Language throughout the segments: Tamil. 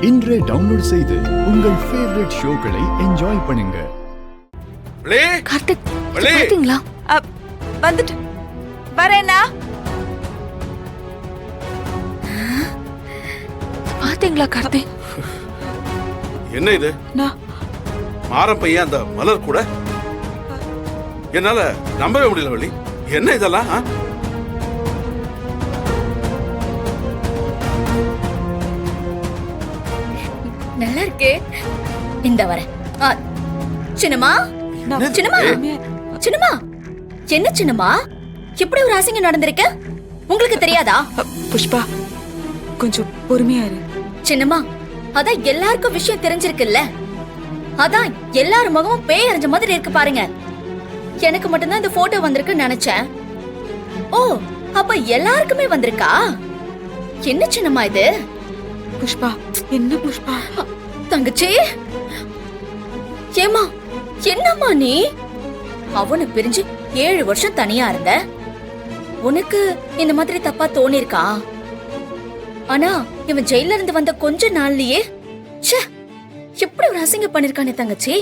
இன்றே டவுன்லோட் செய்து உங்கள் ஃபேவரட் ஷோக்களை என்ஜாய் பண்ணுங்க. கார்த்திக் பாத்தீங்களா? வந்துட்டு வரேனா? பாத்தீங்களா கார்த்திக்? என்ன இது? மாறம் பையன் அந்த மலர் கூட என்னால நம்பவே முடியல. வள்ளி, என்ன இதெல்லாம்? நல்லா இருக்கே. இந்த வரேன். சின்னம்மா, சின்னம்மா, சின்னம்மா, என்ன சின்னம்மா இப்படி ஒரு அசிங்கம் நடந்திருக்கு? உங்களுக்கு தெரியாதா? புஷ்பா, கொஞ்சம் பொறுமையா இரு. சின்னம்மா, அதான் எல்லாருக்கும் விஷயம் தெரிஞ்சிருக்குல்ல. அதான் எல்லாரும் முகமும் பேய் அறிஞ்ச மாதிரி இருக்கு பாருங்க. எனக்கு மட்டும்தான் இந்த போட்டோ வந்திருக்குன்னு நினைச்சேன். ஓ, அப்ப எல்லாருக்குமே வந்திருக்கா? என்ன சின்னம்மா இது? புஷ்பா, என்ன புஷ்பா? தங்கச்சி, ஏமா என்னம்மா நீ? அவனை பிரிஞ்சு 7 வருஷம் தனியா இருந்த. உனக்கு இந்த மாதிரி தப்பா தோணிருக்கா? ஆனா இவன் ஜெயில இருந்து வந்த கொஞ்ச நாள்லயே எப்படி ஒரு அசிங்கம் பண்ணிருக்கானே தங்கச்சி.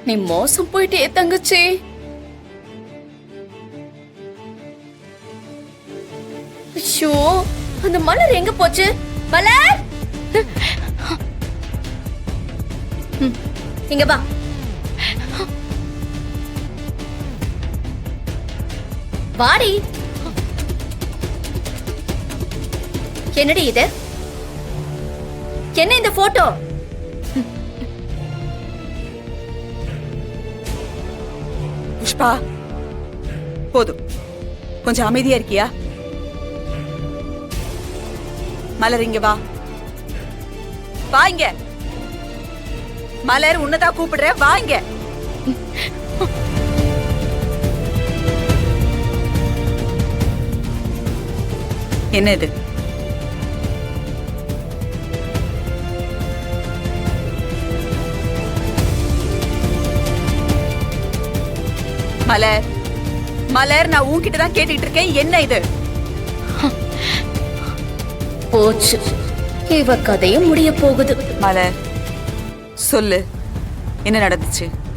நீ மோசம் போயிட்டே தங்கச்சி. ஐயோ, அந்த மலர் எங்க போச்சு? மலர், இங்க வா. வாடி. என்னடி இது? என்ன இந்த போட்டோ? புஷ்பா, போதும், கொஞ்சம் அமைதியா இருக்கியா? மலர், இங்க வா. வாங்க மலர், உன்னதான் கூப்பிடுற. வாங்க. என்ன இது? மலர், மலர், நான் உன்கிட்ட தான் கேட்டுட்டு இருக்கேன். என்ன இது? போச்சு, இவ கதையும் முடிய போகுது. மலர், சொல்லு, என்ன நடந்துச்சு?